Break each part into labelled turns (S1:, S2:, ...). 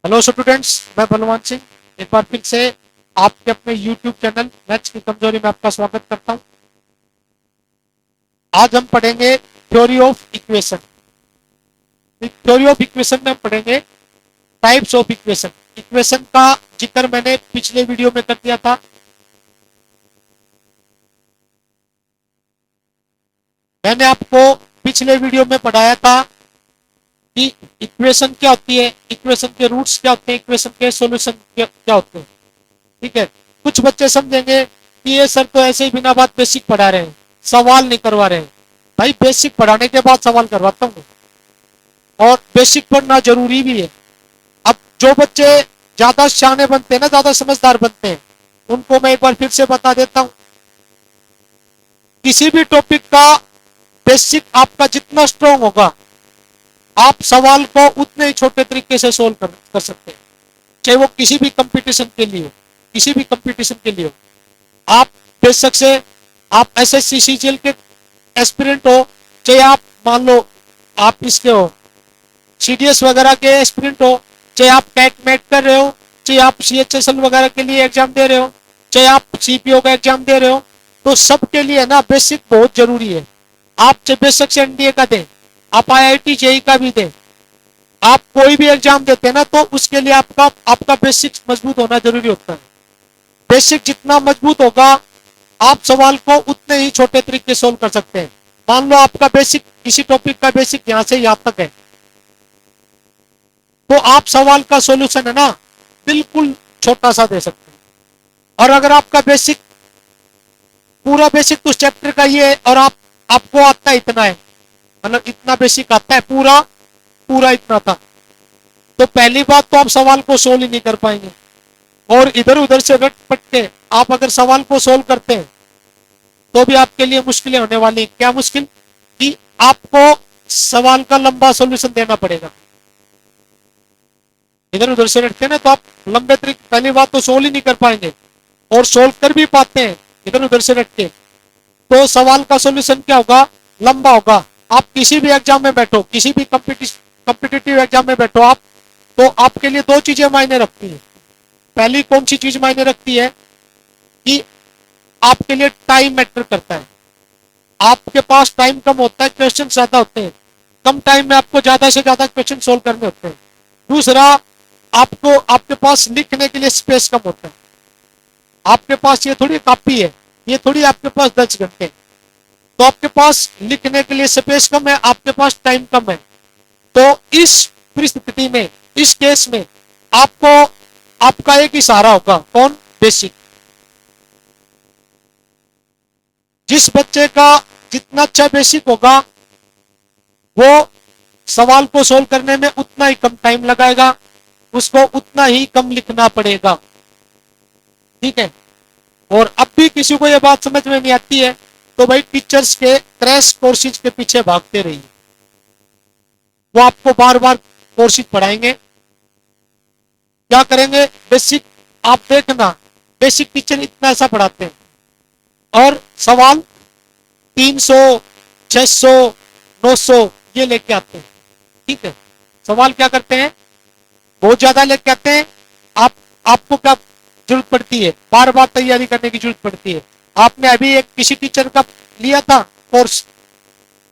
S1: Hello students, मैं बलवान सिंह एक बार फिर से आपके अपने यूट्यूब चैनल मैथ्स की कमजोरी में आपका स्वागत करता हूं। आज हम पढ़ेंगे theory of equation. Theory of equation में हम पढ़ेंगे टाइप्स ऑफ इक्वेशन। इक्वेशन का जिक्र मैंने पिछले वीडियो में कर दिया था। मैंने आपको पिछले वीडियो में पढ़ाया था कि इक्वेशन क्या होती है, इक्वेशन के रूट्स क्या होते हैं, इक्वेशन के सॉल्यूशन क्या होते हैं। ठीक है। कुछ बच्चे समझेंगे कि ये सर तो ऐसे ही बिना बात बेसिक पढ़ा रहे हैं, सवाल नहीं करवा रहे हैं। भाई बेसिक पढ़ाने के बाद सवाल करवाता हूँ, और बेसिक पढ़ना जरूरी भी है। अब जो बच्चे ज्यादा शाने बनते हैं ना, ज्यादा समझदार बनते हैं, उनको मैं एक बार फिर से बता देता हूँ। किसी भी टॉपिक का बेसिक आपका जितना स्ट्रांग होगा, आप सवाल को उतने ही छोटे तरीके से सोल्व कर सकते हैं। चाहे वो किसी भी कंपटीशन के लिए, किसी भी कंपटीशन के लिए आप बेशक से आप एसएससी सीजीएल के एस्पिरेंट हो, चाहे आप मान लो आप इसके हो सीडीएस वगैरह के एस्पिरेंट हो, चाहे आप कैट मैट कर रहे हो, चाहे आप सीएचएसएल वगैरह के लिए एग्जाम दे रहे हो, चाहे आप सीपीओ का एग्जाम दे रहे हो, तो सबके लिए ना बेसिक बहुत जरूरी है। आप चाहे बेशक से एनडीए का दें, आप आईआईटी जेई का भी दें, आप कोई भी एग्जाम देते हैं ना, तो उसके लिए आपका आपका बेसिक मजबूत होना जरूरी होता है। बेसिक जितना मजबूत होगा, आप सवाल को उतने ही छोटे तरीके सोल्व कर सकते हैं। मान लो आपका बेसिक, किसी टॉपिक का बेसिक यहां से यहां तक है, तो आप सवाल का सॉल्यूशन है ना बिल्कुल छोटा सा दे सकते हैं। और अगर आपका बेसिक, पूरा बेसिक तो चैप्टर का ये है, और आपको आता इतना है, मतलब इतना बेसिक आता है, पूरा पूरा इतना था, तो पहली बात तो आप सवाल को सोल्व ही नहीं कर पाएंगे। और इधर उधर से रट पट के आप अगर सवाल को सोल्व करते हैं, तो भी आपके लिए मुश्किलें होने वाली। क्या मुश्किल? कि आपको सवाल का लंबा सॉल्यूशन देना पड़ेगा। इधर उधर से रटते हैं ना, तो आप लंबे तरीके, पहली बात तो सोल्व ही नहीं कर पाएंगे, और सोल्व कर भी पाते हैं इधर उधर से रट के, तो सवाल का सॉल्यूशन क्या होगा? लंबा होगा। आप किसी भी एग्जाम में बैठो, किसी भी कॉम्पिटिटिव एग्जाम में बैठो आप, तो आपके लिए दो चीजें मायने रखती हैं। पहली कौन सी चीज मायने रखती है? कि आपके लिए टाइम मैटर करता है। आपके पास टाइम कम होता है, क्वेश्चन ज्यादा होते हैं, कम टाइम में आपको ज्यादा से ज्यादा क्वेश्चन सोल्व करने होते हैं। दूसरा, आपको आपके पास लिखने के लिए स्पेस कम होता है। आपके पास ये थोड़ी कॉपी है, ये थोड़ी आपके पास 10 घंटे, तो आपके पास लिखने के लिए स्पेस कम है, आपके पास टाइम कम है। तो इस परिस्थिति में, इस केस में आपको, आपका एक ही सहारा होगा, कौन? बेसिक। जिस बच्चे का जितना अच्छा बेसिक होगा, वो सवाल को सोल्व करने में उतना ही कम टाइम लगाएगा, उसको उतना ही कम लिखना पड़ेगा। ठीक है। और अब भी किसी को यह बात समझ में नहीं आती है, तो भाई टीचर्स के क्रैश कोर्सेज के पीछे भागते रहिए। वो आपको बार बार कोर्सेज पढ़ाएंगे। क्या करेंगे? बेसिक, आप देखना, बेसिक टीचर इतना ऐसा पढ़ाते हैं, और सवाल 300, 600, 900 ये लेके आते हैं। ठीक है। सवाल क्या करते हैं? बहुत ज्यादा लेके आते हैं। आपको क्या जरूरत पड़ती है? बार बार तैयारी करने की जरूरत पड़ती है। आपने अभी एक किसी टीचर का लिया था कोर्स,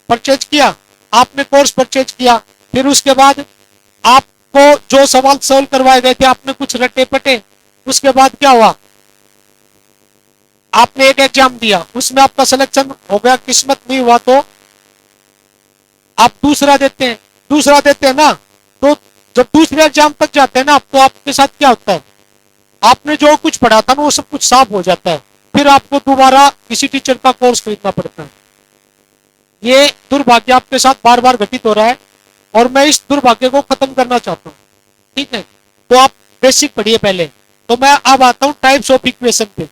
S1: परचेज किया, आपने कोर्स परचेज किया, फिर उसके बाद आपको जो सवाल सोल्व करवाए गए थे, आपने कुछ रटे पटे, उसके बाद क्या हुआ? आपने एक एग्जाम दिया, उसमें आपका सिलेक्शन हो गया, किस्मत नहीं हुआ तो आप दूसरा देते हैं। दूसरा देते हैं ना, तो जब दूसरे एग्जाम तक जाते हैं ना, तो आपके साथ क्या होता है? आपने जो कुछ पढ़ा था ना, वो सब कुछ साफ हो जाता है। फिर आपको दोबारा किसी टीचर का कोर्स खरीदना पड़ता है। ये दुर्भाग्य आपके साथ बार बार घटित हो रहा है, और मैं इस दुर्भाग्य को खत्म करना चाहता हूँ। ठीक है। तो आप बेसिक पढ़िए पहले। तो मैं अब आता हूँ टाइप्स ऑफ इक्वेशन पे।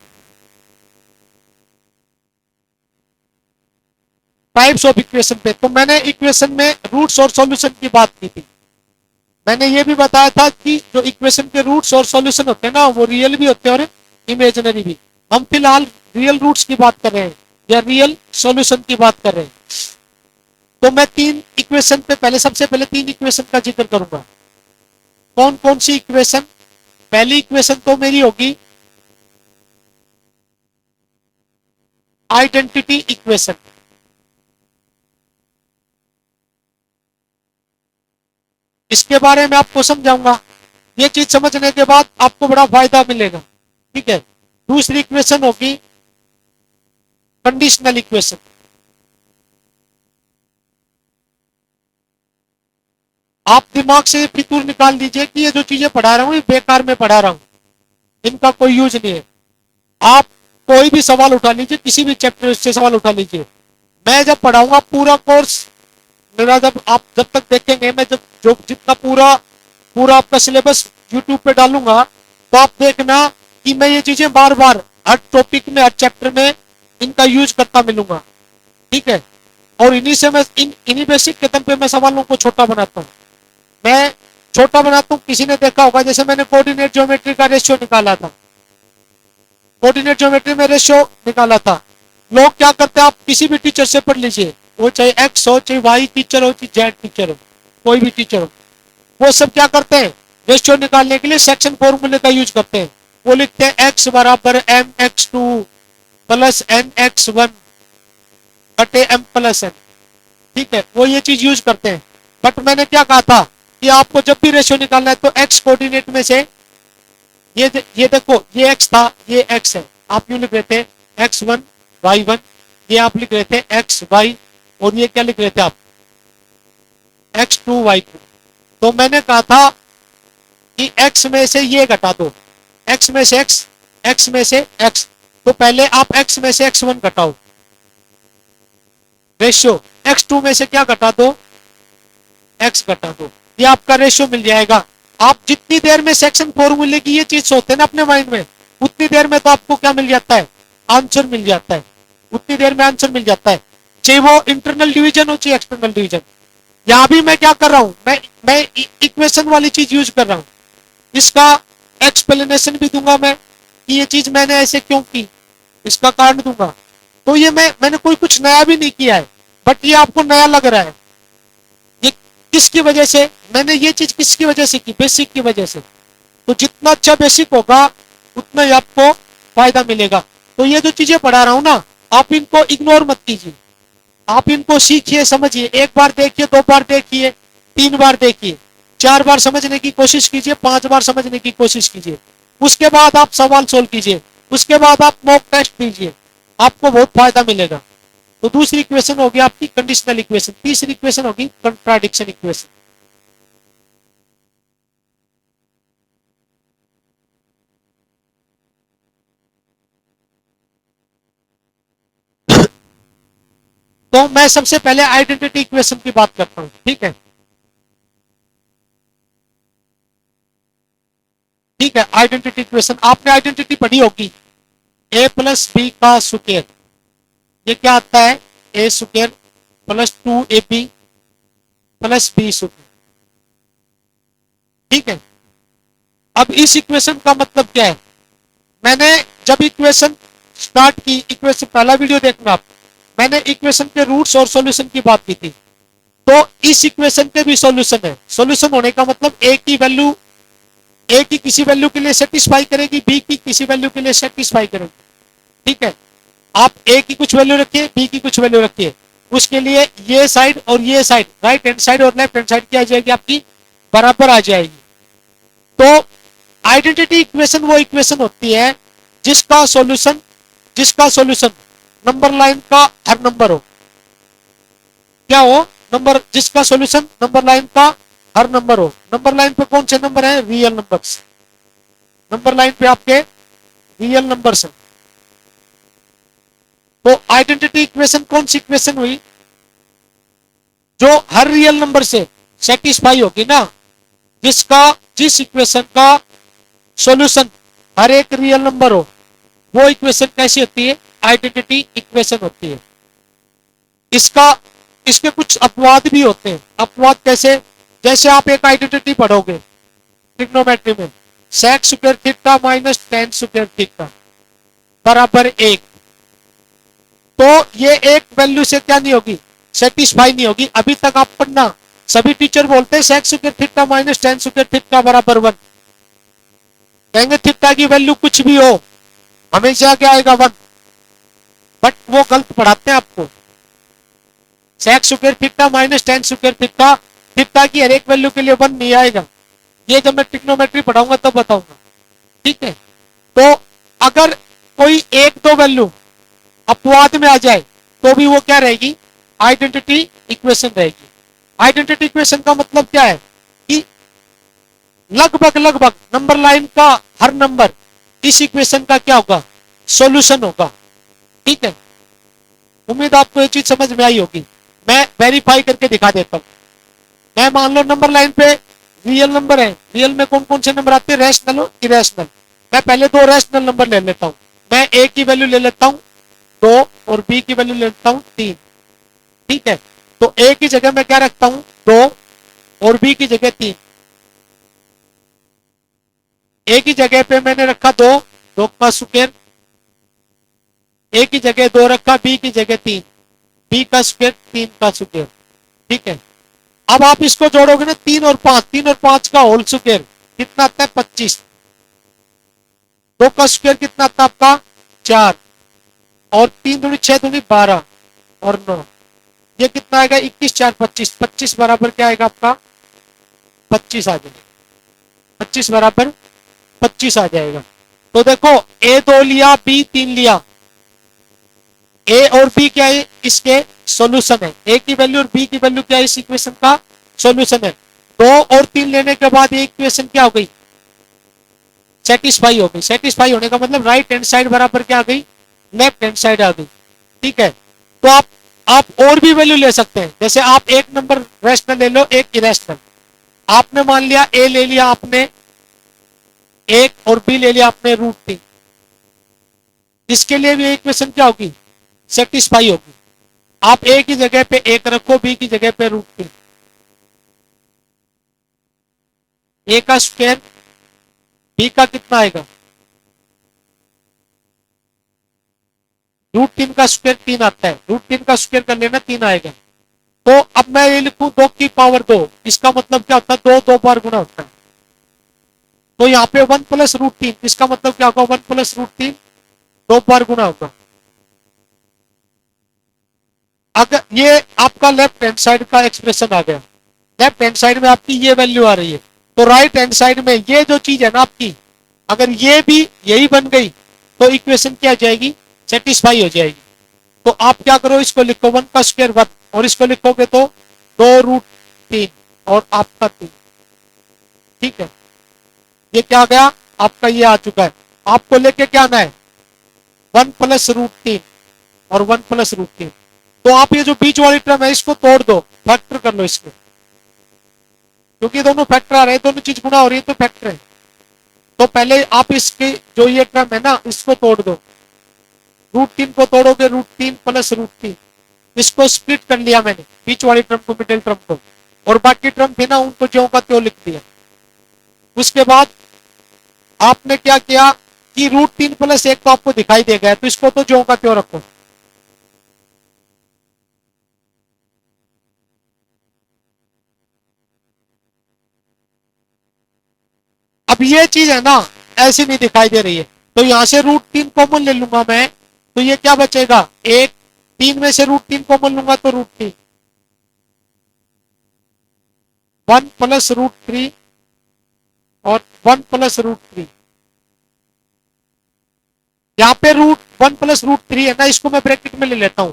S1: टाइप्स ऑफ इक्वेशन पे तो मैंने इक्वेशन में रूट्स और सॉल्यूशन की बात की थी। मैंने ये भी बताया था कि जो इक्वेशन के रूट्स और सॉल्यूशन होते हैं ना, वो रियल भी होते हैं और इमेजिनरी भी। हम फिलहाल रियल रूट्स की बात कर रहे हैं, या रियल सॉल्यूशन की बात कर रहे हैं। तो मैं तीन इक्वेशन पे पहले, सबसे पहले तीन इक्वेशन का जिक्र करूंगा। कौन कौन सी इक्वेशन, पहली इक्वेशन तो मेरी होगी आइडेंटिटी इक्वेशन। इसके बारे में आपको समझाऊंगा, ये चीज समझने के बाद आपको बड़ा फायदा मिलेगा। ठीक है, दूसरी इक्वेशन होगी कंडीशनल इक्वेशन। आप दिमाग से फितूर निकाल दीजिए कि ये जो चीजें पढ़ा रहा हूं ये बेकार में पढ़ा रहा हूं, इनका कोई यूज नहीं है। आप कोई भी सवाल उठा लीजिए, किसी भी चैप्टर से सवाल उठा लीजिए, मैं जब पढ़ाऊंगा पूरा कोर्स मेरा, जब तक देखेंगे, मैं जब जो जितना पूरा पूरा आपका सिलेबस यूट्यूब पे डालूंगा, तो आप देखना कि मैं ये चीजें बार बार हर टॉपिक में, हर चैप्टर में इनका यूज करता मिलूंगा। ठीक है, और इन्हीं से मैं इन्हीं बेसिक के दम पे मैं सवालों को छोटा बनाता हूँ। मैं छोटा बनाता हूँ, किसी ने देखा होगा, जैसे मैंने कोऑर्डिनेट ज्योमेट्री का रेशियो निकाला था, कोऑर्डिनेट ज्योमेट्री में रेशियो निकाला था। लोग क्या करते हैं, आप किसी भी टीचर से पढ़ लीजिए, वो चाहे एक्स हो, चाहे वाई टीचर हो, चाहे जेड टीचर हो, कोई भी टीचर हो, वो सब क्या करते हैं, रेशियो निकालने के लिए सेक्शन फॉर्मूले का यूज करते हैं। वो लिखते हैं एक्स बराबर m x two plus n x one बटे एम प्लस एन। ठीक है, वो ये चीज यूज करते हैं। बट मैंने क्या कहा था कि आपको जब भी रेशियो निकालना है तो एक्स कोऑर्डिनेट में से ये देखो, ये एक्स था, ये एक्स है, आप यूं लिख रहे थे एक्स वन वाई वन, ये आप लिख रहे थे एक्स वाई, और ये क्या लिख रहे थे आप, एक्स टू वाई टू। तो मैंने कहा था कि एक्स में से ये घटा दो, एक्स में से एक्स, एक्स में से एक्स, तो पहले आप एक्स में से एक्स वन घटाओ रेशियो, एक्स टू में से क्या घटा दो, एक्स घटा दो, ये आपका रेशियो मिल जाएगा। आप जितनी देर में सेक्शन फॉर्मूले की ये चीज सोचते हैं ना अपने माइंड में, उतनी देर में तो आपको क्या मिल जाता है, आंसर मिल जाता है, उतनी देर में आंसर मिल जाता है, चाहे वो इंटरनल डिवीजन हो चाहे एक्सटर्नल डिवीजन। यहां भी मैं क्या कर रहा हूं, मैं इक्वेशन वाली चीज यूज कर रहा हूं, इसका एक्सप्लेनेशन भी दूंगा मैं कि ये चीज मैंने ऐसे क्यों की, इसका कारण दूंगा। तो ये मैंने कोई कुछ नया भी नहीं किया है, बट ये आपको नया लग रहा है। ये किसकी वजह से, मैंने ये चीज किसकी वजह से की, बेसिक की वजह से। तो जितना अच्छा बेसिक होगा उतना ही आपको फायदा मिलेगा। तो ये जो चीजें पढ़ा रहा हूं ना, आप इनको इग्नोर मत कीजिए, आप इनको सीखिए, समझिए। एक बार देखिए, दो बार देखिए, तीन बार देखिए, चार बार समझने की कोशिश कीजिए, पांच बार समझने की कोशिश कीजिए। उसके बाद आप सवाल सोल्व कीजिए, उसके बाद आप मॉक टेस्ट दीजिए, आपको बहुत फायदा मिलेगा। तो दूसरी इक्वेशन होगी आपकी कंडीशनल इक्वेशन, तीसरी इक्वेशन होगी कंट्राडिक्शन इक्वेशन। तो मैं सबसे पहले आइडेंटिटी इक्वेशन की बात करता हूं। ठीक है, ठीक है, आइडेंटिटी इक्वेशन आपने आइडेंटिटी पढ़ी होगी, ए प्लस बी का स्क्वायर, ये क्या आता है, A square plus two A B plus B square. ठीक है, अब इस इक्वेशन का मतलब क्या है, मैंने जब इक्वेशन स्टार्ट की, इक्वेशन पहला वीडियो देखना आप, मैंने इक्वेशन के रूट्स और सॉल्यूशन की बात की थी। तो इस इक्वेशन के भी सॉल्यूशन है। सॉल्यूशन होने का मतलब ए की वैल्यू, ए की किसी वैल्यू के लिए सेटिस्फाई करेगी, बी की किसी वैल्यू के लिए सेटिस्फाई करेगी। ठीक है, आप ए की कुछ वैल्यू रखिए, बी की कुछ वैल्यू रखिए, उसके लिए ये साइड और ये साइड, राइट हैंड साइड और लेफ्ट हैंड साइड क्या आ जाएगी आपकी, बराबर आ जाएगी। तो आइडेंटिटी इक्वेशन वो इक्वेशन होती है जिसका सॉल्यूशन नंबर लाइन का हर नंबर हो, क्या हो, नंबर, जिसका सॉल्यूशन नंबर लाइन का हर नंबर हो। नंबर लाइन पे कौन से नंबर है, रियल नंबर्स, नंबर लाइन पे आपके रियल नंबर्स हैं। तो आइडेंटिटी इक्वेशन कौन सी इक्वेशन हुई, जो हर रियल नंबर से सेटिस्फाई होगी ना, जिस इक्वेशन का सॉल्यूशन हर एक रियल नंबर हो, वो इक्वेशन कैसी होती है, आइडेंटिटी इक्वेशन होती है। इसके कुछ अपवाद भी होते हैं। अपवाद कैसे, जैसे आप एक आइडेंटिटी पढ़ोगे ट्रिग्नोमेट्री में, sec square theta minus tan square theta बराबर एक, तो ये एक वैल्यू से क्या नहीं होगी, सेटिस्फाई नहीं होगी। अभी तक आप पढ़ना सभी टीचर बोलते हैं sec square theta minus tan square theta बराबर 1। कहेंगे थीटा की वैल्यू कुछ भी हो हमेशा क्या आएगा 1, बट वो गलत पढ़ाते हैं आपको। Sec square theta minus tan square theta, theta की हर एक वैल्यू के लिए 1 नहीं आएगा। ये जब मैं ट्रिग्नोमेट्री पढ़ाऊंगा तब बताऊंगा, ठीक है। तो अगर कोई एक दो वैल्यू अपवाद में आ जाए तो भी वो क्या रहेगी, आइडेंटिटी इक्वेशन रहेगी। आइडेंटिटी इक्वेशन का मतलब क्या है कि लगभग लगभग नंबर लाइन का हर नंबर इस इक्वेशन का क्या होगा, सॉल्यूशन होगा, ठीक है। उम्मीद आपको ये चीज समझ में आई होगी। मैं वेरीफाई करके दिखा देता हूं। मैं मान लो नंबर लाइन पे रियल नंबर है, रियल में कौन कौन से नंबर आते हैं, रैशनल और इरेशनल। मैं पहले दो रैशनल नंबर ले लेता हूं। मैं ए की वैल्यू ले लेता हूं 2 और बी की वैल्यू ले लेता हूं 3, ठीक है। तो ए की जगह मैं क्या रखता हूं 2 और बी की जगह 3। ए की जगह पे मैंने रखा 2, 2 का स्क्वायर, ए की जगह 2 रखा, बी की जगह 3, बी का स्क्वायर 3 का स्क्वायर, ठीक है। अब आप इसको जोड़ोगे ना 3 और 5, 3 और 5 का होल स्क्वायर कितना आता है 25, 2 का स्क्वायर कितना आता है आपका 4, और 3 दूनी 6 दूनी 12 और 9, ये कितना आएगा 21 4 25, 25 बराबर क्या आएगा आपका 25 आ जाएगा, 25 बराबर 25 आ जाएगा। तो देखो ए 2 लिया, बी 3 लिया, ए और बी क्या है इसके सॉल्यूशन है, ए की वैल्यू और बी की वैल्यू क्या है इस इक्वेशन का सॉल्यूशन है। 2 और 3 लेने के बाद ये इक्वेशन क्या हो गई, सेटिस्फाई हो गई। सेटिस्फाई होने का मतलब राइट हैंड साइड बराबर क्या आ गई, लेफ्ट हैंड साइड आ गई, ठीक है। तो आप और भी वैल्यू ले सकते हैं, जैसे आप एक नंबर रैशनल ले लो, एक इरेशनल। आपने मान लिया ए ले लिया आपने 1 और बी ले लिया आपने √3, इसके लिए भी इक्वेशन क्या होगी, सेटिस्फाई होगी। आप ए की जगह पे 1 रखो, बी की जगह पे √3, ए का स्क्वायर बी का कितना आएगा √3 का स्क्वायर 3 आता है, √3 का स्क्वायर कर लेना 3 आएगा। तो अब मैं ये लिखूं 2 की पावर 2, इसका मतलब क्या होता है 2 2 बार गुना होता है। तो यहाँ पे 1 प्लस √3, इसका मतलब क्या होगा 1 प्लस √3 2 बार गुना होगा। अगर ये आपका लेफ्ट हैंड साइड का एक्सप्रेशन आ गया, लेफ्ट हैंड साइड में आपकी ये वैल्यू आ रही है, तो राइट हैंड साइड में ये जो चीज है ना आपकी, अगर ये भी यही बन गई तो इक्वेशन क्या जाएगी, सेटिस्फाई हो जाएगी। तो आप क्या करो, इसको लिखो 1 का स्क्वायर 1 और इसको लिखोगे तो 2√3 और आपका 3, ठीक है। ये क्या आ गया आपका, ये आ चुका है। आपको लेके क्या आना है 1 प्लस √3 और 1 प्लस √3। तो आप ये जो बीच वाली टर्म है इसको तोड़ दो, फैक्टर कर लो इसको, क्योंकि दोनों फैक्टर आ रहे हैं, दोनों चीज गुणा हो रही है तो फैक्टर है। तो पहले आप इसके जो ये टर्म है ना इसको तोड़ दो, √3 को तोड़ोगे √3 प्लस √3, इसको स्प्लिट कर लिया मैंने बीच वाली टर्म को, मिडिल टर्म को, और बाकी टर्म थे ना उनको ज्यों का त्यों लिख दिया। उसके बाद आपने क्या किया कि √3 प्लस 1 तो आपको दिखाई देगा, तो इसको तो ज्यों का त्यों रखो। अब ये चीज है ना ऐसी नहीं दिखाई दे रही है, तो यहां से √3 कॉमन ले लूंगा मैं, तो ये क्या बचेगा 1, 3 में से √3 कॉमन लूंगा तो √3, 1 प्लस √3 और 1 प्लस √3। यहाँ पे √1 प्लस √3 है ना, इसको मैं ब्रैकेट में ले लेता हूं,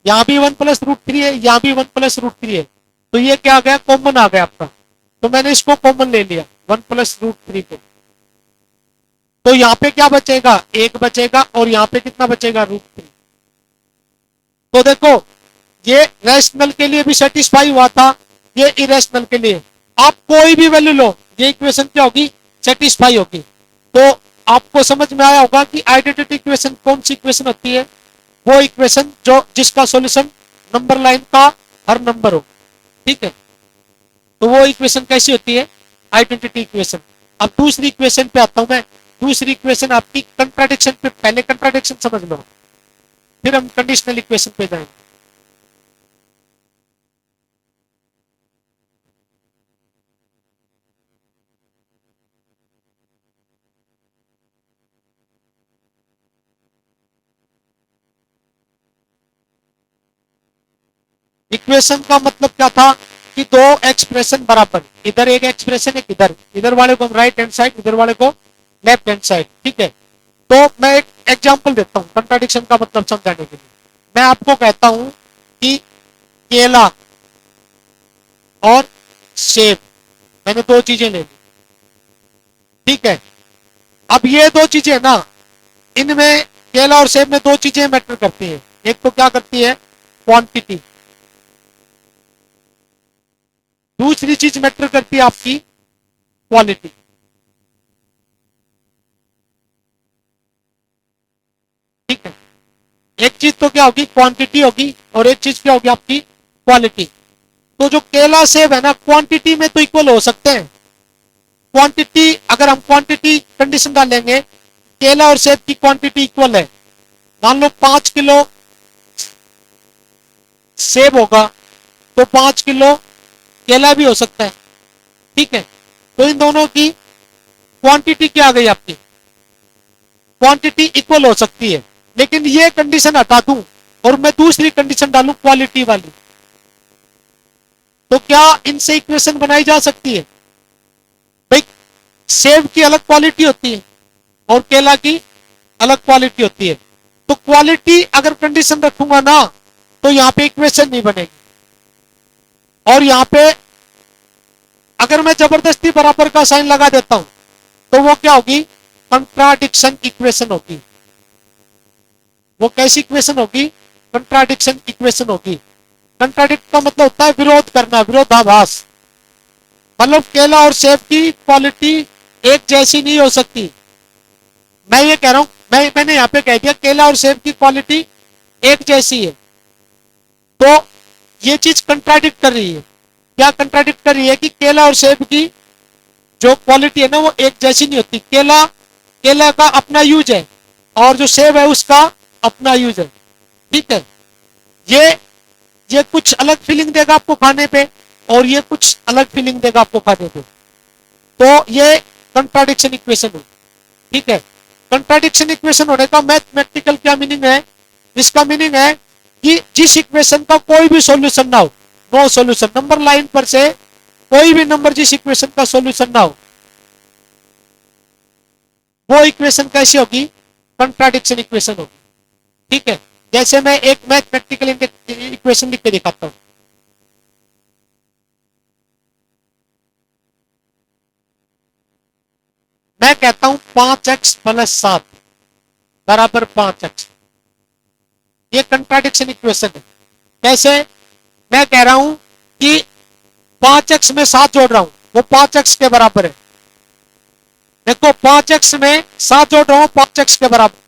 S1: यहाँ भी 1 प्लस √3 है, यहाँ भी 1 प्लस √3 है, तो ये क्या आ गया कॉमन आ गया आपका, तो मैंने इसको कॉमन ले लिया 1 प्लस √3 को। तो यहाँ पे क्या बचेगा 1 बचेगा और यहाँ पे कितना बचेगा √3। तो देखो ये रैशनल के लिए भी सेटिस्फाई हुआ था, ये इरेशनल के लिए। आप कोई भी वैल्यू लो ये इक्वेशन क्या होगी, सेटिस्फाई होगी। तो आपको समझ में आया होगा कि आइडेंटिटी इक्वेशन कौन सी इक्वेशन होती है, वो इक्वेशन जो जिसका सॉल्यूशन नंबर लाइन का हर नंबर हो, ठीक है। तो वो इक्वेशन कैसी होती है, आइडेंटिटी इक्वेशन। अब दूसरी इक्वेशन पे आता हूं मैं। दूसरी इक्वेशन आपकी कंट्राडिक्शन पे, पहले कंट्राडिक्शन समझ लो फिर हम कंडीशनल इक्वेशन पे जाएंगे। इक्वेशन का मतलब क्या था कि दो एक्सप्रेशन बराबर, इधर एक एक्सप्रेशन है, इधर इधर वाले को राइट हैंड साइड, इधर वाले को लेफ्ट हैंड साइड, ठीक है। तो मैं एक एग्जांपल देता हूं कंट्राडिक्शन का मतलब समझाने के लिए। मैं आपको कहता हूं कि केला और सेब, मैंने दो चीजें ले ली, ठीक है। अब ये दो चीजें ना, इनमें केला और सेब में दो चीजें मैटर करती हैं। एक तो क्या करती है, क्वांटिटी, दूसरी चीज मैटर करती है आपकी क्वालिटी, ठीक है। एक चीज तो क्या होगी, क्वांटिटी होगी, और एक चीज क्या होगी आपकी क्वालिटी। तो जो केला सेब है ना, क्वांटिटी में तो इक्वल हो सकते हैं। क्वांटिटी, अगर हम क्वांटिटी कंडीशन डालेंगे, केला और सेब की क्वांटिटी इक्वल है, मान लो 5 किलो सेब होगा तो 5 किलो केला भी हो सकता है, ठीक है। तो इन दोनों की क्वांटिटी क्या आ गई आपकी, क्वांटिटी इक्वल हो सकती है। लेकिन ये कंडीशन हटा दूं और मैं दूसरी कंडीशन डालूं क्वालिटी वाली, तो क्या इनसे इक्वेशन बनाई जा सकती है? भाई सेब की अलग क्वालिटी होती है और केला की अलग क्वालिटी होती है। तो क्वालिटी अगर कंडीशन रखूंगा ना, तो यहां पे इक्वेशन नहीं बनेगी। और यहां पे अगर मैं जबरदस्ती बराबर का साइन लगा देता हूं, तो वो क्या होगी, कंट्राडिक्शन इक्वेशन होगी। वो कैसी इक्वेशन होगी, कंट्राडिक्शन इक्वेशन होगी। कंट्राडिक्ट का मतलब होता है विरोध करना, विरोधाभास। मतलब केला और सेब की क्वालिटी एक जैसी नहीं हो सकती। मैं ये कह रहा हूं, मैंने यहां पे कह दिया केला और सेब की क्वालिटी एक जैसी है, तो ये चीज कंट्राडिक्ट कर रही है। क्या कंट्राडिक्ट कर रही है कि केला और सेब की जो क्वालिटी है ना, वो एक जैसी नहीं होती। केला केला का अपना यूज है और जो सेब है उसका अपना यूज है, ठीक है। ये ये कुछ अलग फीलिंग देगा आपको खाने पे, और ये कुछ अलग फीलिंग देगा आपको खाने पे। तो ये कंट्राडिक्शन इक्वेशन है, ठीक है। कंट्राडिक्शन इक्वेशन होने का मैथमेटिकल क्या मीनिंग है, इसका मीनिंग है कि जिस इक्वेशन का कोई भी सॉल्यूशन ना हो, नो सॉल्यूशन, नंबर लाइन पर से कोई भी नंबर जिस इक्वेशन का सॉल्यूशन ना हो, वो इक्वेशन कैसी होगी, कंट्राडिक्शन इक्वेशन होगी, ठीक है। जैसे मैं एक मैथमेटिकल इक्वेशन लिख के दिखाता हूं। मैं कहता हूं 5x + 7 बराबर 5x, ये कंट्राडिक्शन इक्वेशन है। कैसे, मैं कह रहा हूं कि 5x में 7 जोड़ रहा हूं, वो 5x के बराबर है। देखो 5x में 7 जोड़ रहा हूं, 5x के बराबर।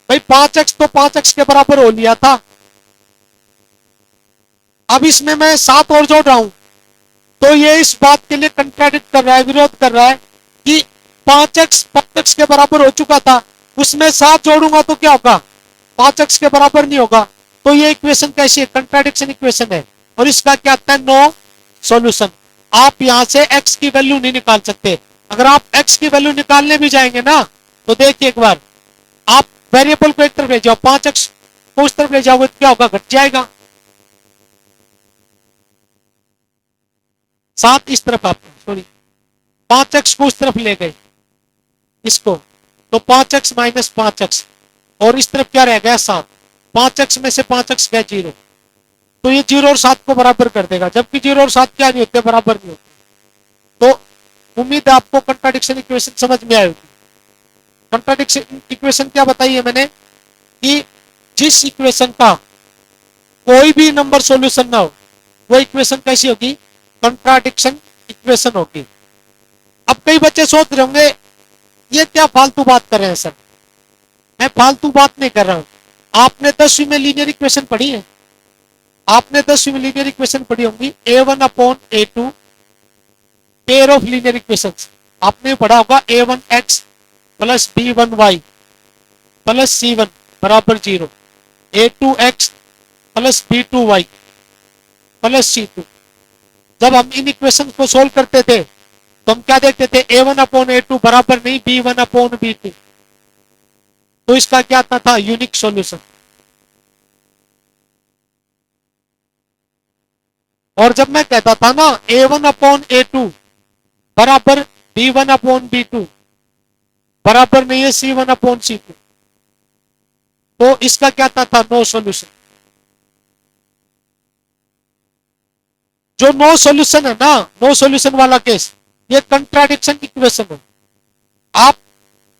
S1: भाई 5x तो 5x के बराबर हो लिया था। अब इसमें मैं 7 और जोड़ रहा हूं, तो ये इस बात के लिए कंट्राडिक्ट कर रहा है, विरोध कर रहा है कि 5x 5x के बराबर हो चुका था, उसमें 7 जोड़ूंगा तो क्या होगा, 5x के बराबर नहीं होगा। तो ये इक्वेशन कैसी है, कंट्राडिक्शन इक्वेशन है। और इसका क्या आता है, नो सॉल्यूशन। आप यहां से x की वैल्यू नहीं निकाल सकते। अगर आप x की वैल्यू निकालने भी जाएंगे ना, तो देखिए एक बार, आप वेरिएबल को एक तरफ ले जाओ, 5x को उस तरफ ले जाओगे तो क्या होगा, घट जाएगा। 7 इस तरफ, आप सॉरी 5x को उस तरफ ले गए इसको, तो 5x - 5x, और इस तरफ क्या रह गया 7। 5x में से 5x गया 0, तो ये 0 और 7 को बराबर कर देगा, जबकि 0 और 7 क्या नहीं होते, बराबर नहीं होते। तो उम्मीद है आपको कंट्राडिक्शन इक्वेशन समझ में आई होगी। कंट्राडिक्शन इक्वेशन क्या बताई है मैंने, कि जिस इक्वेशन का कोई भी नंबर सॉल्यूशन ना हो, वो इक्वेशन कैसी होगी, कंट्राडिक्शन इक्वेशन होगी। अब कई बच्चे सोच रहे होंगे ये क्या फालतू बात कर रहे हैं सर। मैं फालतू बात नहीं कर रहा हूं। आपने 10वीं में लीनियर इक्वेशन पढ़ी है, आपने 10वीं में लीनियर इक्वेशन पढ़ी होंगी, A1/A2 pair of linear equations. आपने पढ़ा होगा A1x + B1y + C1 = 0, A2x + B2y + C2। जब हम इन इक्वेशन को सोल्व करते थे तो हम क्या देखते थे, A1/A2 बराबर नहीं B1/B2। तो इसका क्या आता था, यूनिक सॉल्यूशन। और जब मैं कहता था ना A1/A2 बराबर B1/B2 बराबर नहीं है C1/C2, तो इसका क्या था? No solution. जो नो सॉल्यूशन है ना, नो सॉल्यूशन वाला केस, ये कंट्राडिक्शन इक्वेशन है। आप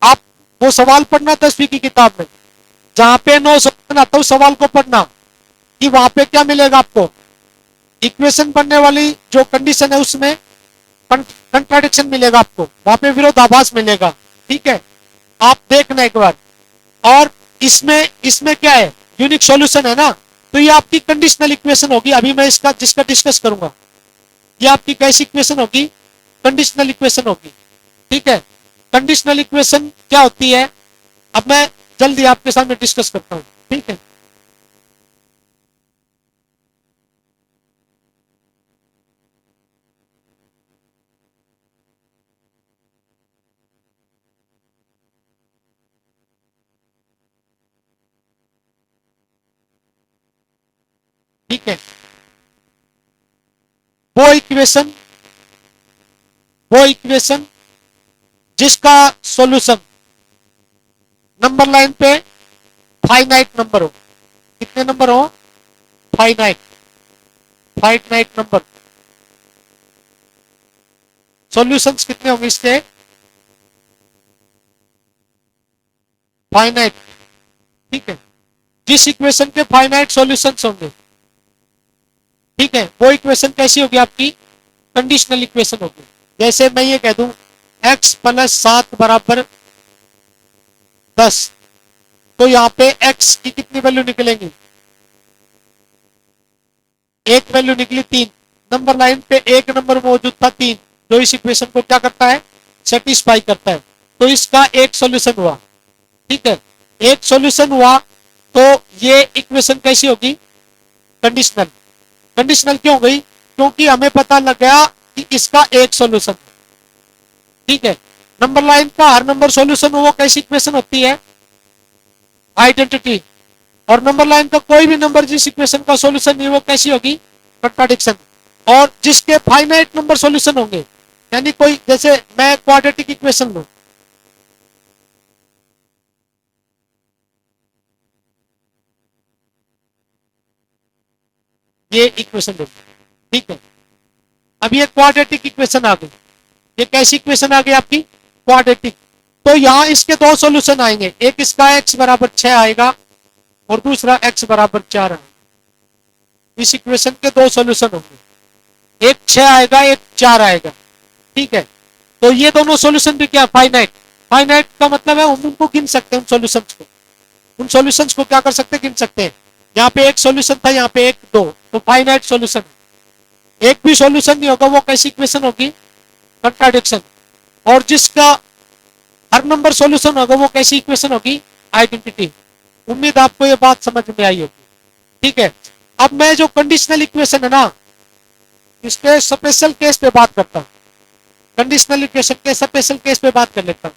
S1: आप वो सवाल पढ़ना 10वीं की किताब में, जहां पे नो सॉल्यूशन आता है उस सवाल को पढ़ना कि वहां पे क्या मिलेगा आपको। इक्वेशन बनने वाली जो कंडीशन है उसमें कंट्राडिक्शन मिलेगा आपको, वहां पे विरोधाभास मिलेगा। ठीक है, आप देखना एक बार। और इसमें इसमें क्या है, यूनिक सॉल्यूशन है ना, तो ये आपकी कंडीशनल इक्वेशन होगी। अभी मैं इसका जिसका डिस्कस करूंगा, ये आपकी कैसी इक्वेशन होगी? कंडीशनल इक्वेशन होगी। ठीक है, कंडीशनल इक्वेशन क्या होती है, अब मैं जल्दी आपके सामने डिस्कस करता हूं। ठीक है, ठीक है, वो इक्वेशन जिसका सॉल्यूशन नंबर लाइन पे फाइनाइट नंबर हो। कितने नंबर हो? Finite finite number. सॉल्यूशंस कितने होंगे इसके? फाइनाइट। ठीक है, जिस इक्वेशन के फाइनाइट सॉल्यूशंस होंगे, ठीक है, वो इक्वेशन कैसी होगी आपकी? कंडीशनल इक्वेशन होगी। जैसे मैं ये कह दूं x + 7 बराबर 10, तो यहां पे x की कितनी वैल्यू निकलेंगी? एक वैल्यू निकली 3। नंबर लाइन पे एक नंबर मौजूद था 3, जो इस इक्वेशन को क्या करता है? सेटिस्फाई करता है। तो इसका एक सॉल्यूशन हुआ। ठीक है, एक सॉल्यूशन हुआ, तो ये इक्वेशन कैसी होगी? कंडीशनल। कंडीशनल क्यों हो गई? क्योंकि हमें पता लग गया कि इसका एक सॉल्यूशन। ठीक है, नंबर लाइन का हर नंबर सॉल्यूशन हो वो कैसी इक्वेशन होती है? आइडेंटिटी। और नंबर लाइन का कोई भी नंबर जिस इक्वेशन का सॉल्यूशन नहीं वो कैसी होगी? कंट्राडिक्शन। और जिसके फाइनाइट नंबर सॉल्यूशन होंगे, यानी कोई, जैसे मैं क्वाड्रेटिक इक्वेशन लूं, ये इक्वेशन लूं। ठीक है, अब ये क्वाड्रेटिक इक्वेशन आ गई। ये कैसी इक्वेशन आ गई आपकी? क्वाड्रेटिक। तो यहां इसके दो सॉल्यूशन आएंगे, एक इसका x बराबर 6 आएगा और दूसरा x बराबर 4 आएगा। इस इक्वेशन के दो सॉल्यूशन होंगे, एक 6 आएगा, एक 4 आएगा। ठीक है, तो ये दोनों सॉल्यूशन भी क्या? फाइनाइट। फाइनाइट का मतलब है हम उनको गिन सकते हैं, उन सॉल्यूशंस को। उन सॉल्यूशंस को क्या कर सकते हैं? गिन सकते हैं। यहाँ पे एक सॉल्यूशन था, यहाँ पे एक, दो, तो फाइनाइट सॉल्यूशन। एक भी सॉल्यूशन नहीं होगा वो कैसी इक्वेशन होगी? कंट्राडिक्शन। और जिसका हर नंबर सॉल्यूशन होगा वो कैसी इक्वेशन होगी? आइडेंटिटी। उम्मीद आपको ये बात समझ में आई होगी। ठीक है, अब मैं जो कंडीशनल इक्वेशन है ना, इसके स्पेशल केस पे बात करता हूं। कंडीशनल इक्वेशन के स्पेशल केस पे बात कर लेता हूं।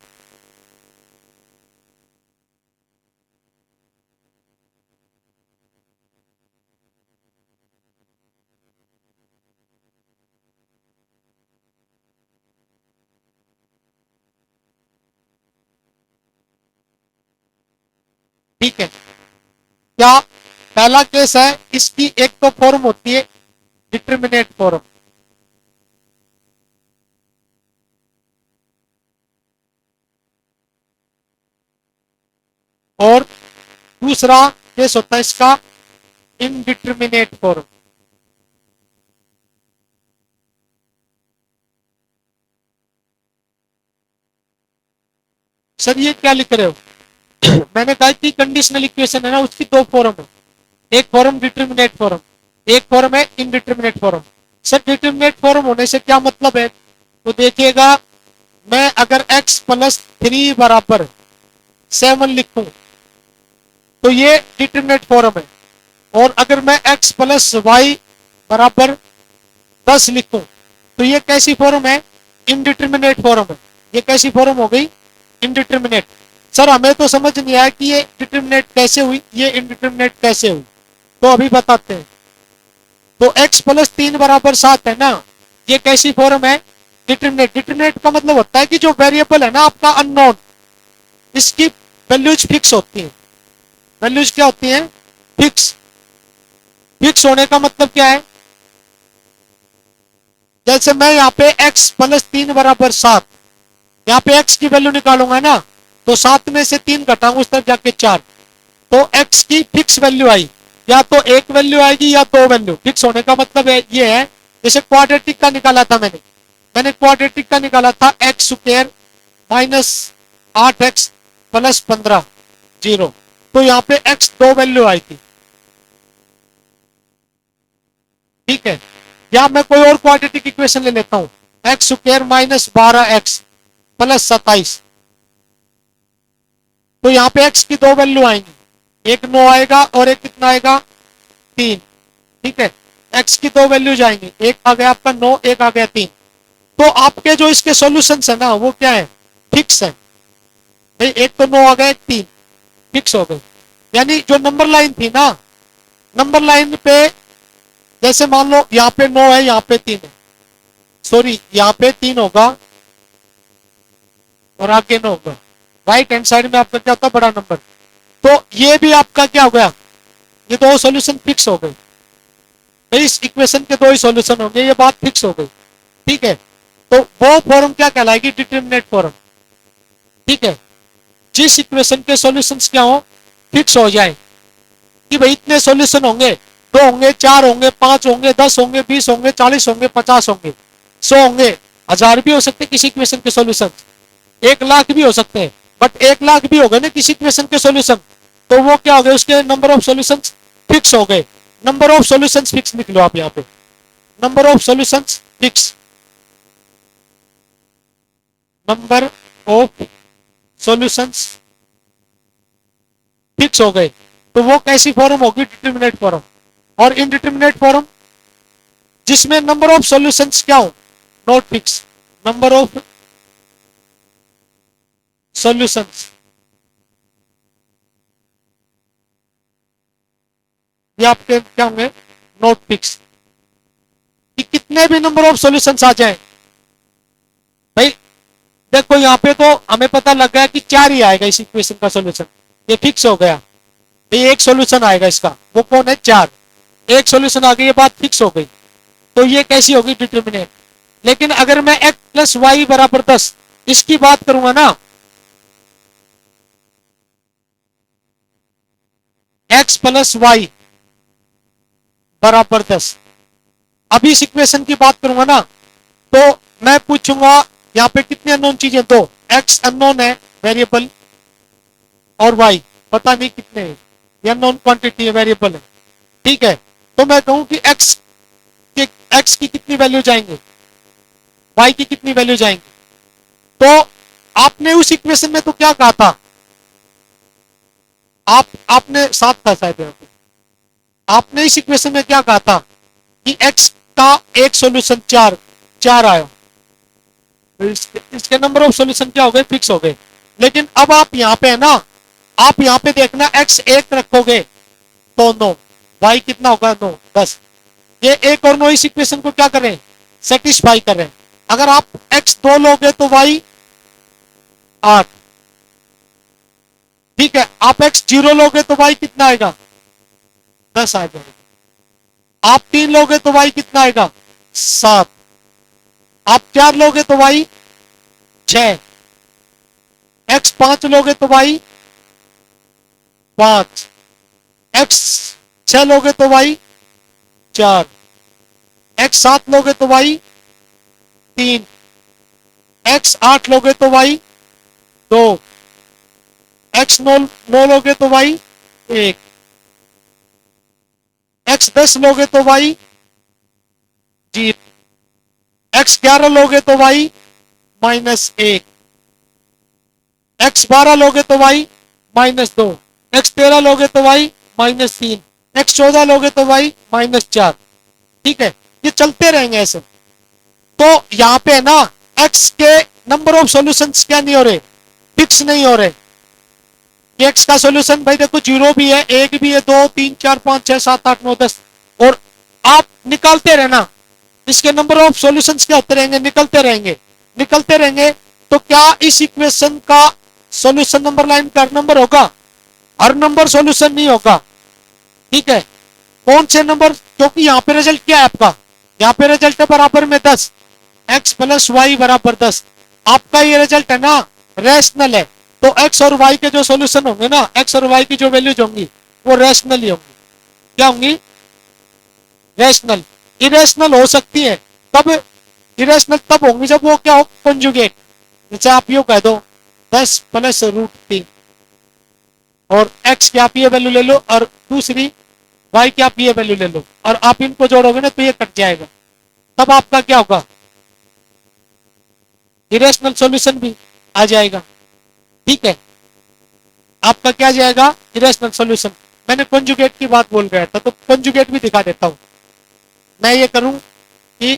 S1: ठीक है, क्या पहला केस है, इसकी एक तो फॉर्म होती है डिटर्मिनेट फॉर्म, और दूसरा केस होता है इसका इनडिटर्मिनेट फॉर्म। सर ये क्या लिख रहे हो? मैंने कहा कि कंडीशनल इक्वेशन है ना, उसकी दो फॉर्म है, एक फॉर्म डिटर्मिनेट फॉर्म, एक फॉर्म है indeterminate form. Sir determinate form होने से क्या मतलब है? तो देखिएगा, मैं अगर x + 3 बराबर 7 लिखूं तो ये डिटर्मिनेट फॉर्म है। और अगर मैं x + y बराबर 10 लिखूं तो ये कैसी फॉर्म है? इनडिटर्मिनेट फॉर्म है। ये कैसी फॉर्म हो गई? इनडिटर्मिनेट। सर हमें तो समझ नहीं आया कि ये डिटर्मिनेट कैसे हुई, ये इनडिटर्मिनेट कैसे हुई, तो अभी बताते हैं। तो x प्लस 3 बराबर 7 है ना, ये कैसी फॉर्म है? डिटरमिनेट। डिटरमिनेट का मतलब होता है कि जो वेरिएबल है ना आपका अननोन, इसकी वैल्यूज फिक्स होती हैं। वैल्यूज क्या होती हैं? फिक्स। फिक्स होने का मतलब क्या है? जैसे मैं यहाँ पे x प्लस 3 बराबर 7, यहाँ पे x की वैल्यू निकालूंगा ना, तो 7 में से 3 घटाऊंगा उस तरफ जाके 4, तो x की फिक्स वैल्यू आई। या तो एक वैल्यू आएगी या दो वैल्यू। फिक्स होने का मतलब ये है, जैसे क्वाड्रेटिक का निकाला था मैंने क्वाड्रेटिक का निकाला था x square minus 8x plus 15 0, तो यहाँ पे x दो वैल्यू आई थी। ठीक है, या मैं कोई और क्वाड्रेटिक इक्वेशन ले लेता हूं, x square minus 12x plus 27, तो यहाँ पे x की दो वैल्यू आएंगी, एक 9 आएगा और एक कितना आएगा? 3। ठीक है, x की दो वैल्यू जाएंगी, एक आ गया आपका 9, एक आ गया 3। तो आपके जो इसके सॉल्यूशंस है ना वो क्या है? फिक्स है भाई, एक तो 9 आ गया, एक 3, फिक्स हो गए। यानी जो नंबर लाइन थी ना, नंबर लाइन पे जैसे मान लो यहाँ पे 9 है, यहाँ पे 3 है, सॉरी यहाँ पे 3 होगा और आगे 9 होगा। राइट हैंड साइड में आपका क्या होता है? बड़ा नंबर। तो ये भी आपका क्या हो गया? ये दो सॉल्यूशन फिक्स हो गए। इस इक्वेशन के दो ही सॉल्यूशन होंगे, ये बात फिक्स हो गई। ठीक है, तो वो फॉर्म क्या कहलाएगी? Determinate form. ठीक है, जिस इक्वेशन के सॉल्यूशंस क्या हो? फिक्स हो जाए कि भाई इतने सॉल्यूशन होंगे, 2 होंगे, 4 होंगे, 5 होंगे, 10 होंगे, 20 होंगे, 40 होंगे, 50 होंगे, 100 होंगे, 1000 भी हो सकते किसी इक्वेशन के सॉल्यूशन, 1 लाख भी हो सकते हैं। बट 1 लाख भी हो गए ना किसी इक्वेशन के सॉल्यूशन, तो वो क्या हो गए? उसके नंबर ऑफ सॉल्यूशंस फिक्स हो गए। नंबर ऑफ सॉल्यूशंस फिक्स लिख लो आप यहाँ पे, number of solutions fix, number of solutions fix हो गए। तो वो कैसी फॉर्म होगी? Determinate form. और इनडिटरमिनेट फॉर्म जिसमें नंबर ऑफ सॉल्यूशंस क्या हो? Not fix. Number of solutions ये आपके क्या होंगे? Not fix. कि कितने भी नंबर ऑफ सॉल्यूशंस आ जाए भाई, देखो यहाँ पे तो हमें पता लग गया कि 4 ही आएगा इस इक्वेशन का सॉल्यूशन, ये फिक्स हो गया। ये एक सॉल्यूशन आएगा इसका, वो कौन है? 4। एक सॉल्यूशन आ गई, ये बात फिक्स हो गई। तो ये कैसी होगी? डिटरमिनेट। लेकिन अगर मैं x प्लस वाई बराबर 10 इसकी बात करूंगा ना, x प्लस वाई बराबर 10, अभी इस इक्वेशन की बात करूंगा ना, तो मैं पूछूंगा यहाँ पे कितनी अननोन चीजें? 2। x अननोन है वेरिएबल, और y पता नहीं कितने हैं, ये अननोन क्वांटिटी है, वेरिएबल है। ठीक है, तो मैं कहूं कि x की कितनी वैल्यू जाएंगे, y की कितनी वैल्यू जाएंगे। तो आपने उस इक्वेशन में तो क्या कहा था? आपने साथ था शायद, आपने इस इक्वेशन में क्या कहा था कि x का एक सॉल्यूशन 4 आया, तो इसके नंबर ऑफ सॉल्यूशन क्या हो गए? फिक्स हो गए। लेकिन अब आप यहाँ पे है ना, आप यहाँ पे देखना x 1 रखोगे तो 9, y कितना होगा? 9, 10। ये 1 और 9 इस इक्वेशन को क्या करें? सेटिस्फाई करें। अगर आप x 2 लोगे तो y 8। ठीक है, आप x 0 लोगे तो y कितना आएगा? 10 आएगा। आप 3 लोगे तो y कितना आएगा? 7। आप 4 लोगे तो y 6। x 5 लोगे तो y 5। x 6 लोगे तो y 4। x 7 लोगे तो y 3। x 8 लोगे तो y 2। x 9 लोगे तो y 1। x 10 लोगे तो y 0। x 11 लोगे तो y -1। x 12 लोगे तो y -2। x 13 लोगे तो y -3। x 14 लोगे तो y -4। ठीक है, ये चलते रहेंगे ऐसे। तो यहाँ पे है ना, x के नंबर ऑफ सॉल्यूशंस क्या नहीं हो रहे? फिक्स नहीं हो रहे। x का सॉल्यूशन भाई देखो 0 भी है, 1 भी है, 2 3 4 5 6 7 8 9 10, और आप निकालते रहना, इसके नंबर ऑफ सॉल्यूशंस क्या होते रहेंगे, निकलते रहेंगे, निकलते रहेंगे। तो क्या इस इक्वेशन का सॉल्यूशन नंबर लाइन का हर नंबर होगा? हर नंबर सॉल्यूशन नहीं होगा, ठीक है। कौन से नंबर, क्योंकि यहाँ पे रिजल्ट क्या है आपका, यहाँ पे रिजल्ट है बराबर में 10, x प्लस वाई बराबर 10। आपका ये रिजल्ट है ना रैशनल है, तो x और y के जो सॉल्यूशन होंगे ना, x और y की जो वैल्यूज होंगी वो रैशनल ही होंगी। क्या होंगी? रैशनल। इरेशनल हो सकती है कब? इरेशनल तब होंगी जब वो क्या हो, कंजुगेट। जैसे आप यूं कह दो 10 प्लस रूट 3 और x की आप ये वैल्यू ले लो और दूसरी y की आप ये वैल्यू ले लो और आप इनको जोड़ोगे ना तो ये कट जाएगा, तब आपका क्या होगा? इरेशनल सॉल्यूशन भी आ जाएगा, ठीक है। आपका क्या जाएगा? Irrational solution. मैंने कंजुगेट की बात बोल रहा था तो कंजुगेट भी दिखा देता हूं। मैं ये करूं कि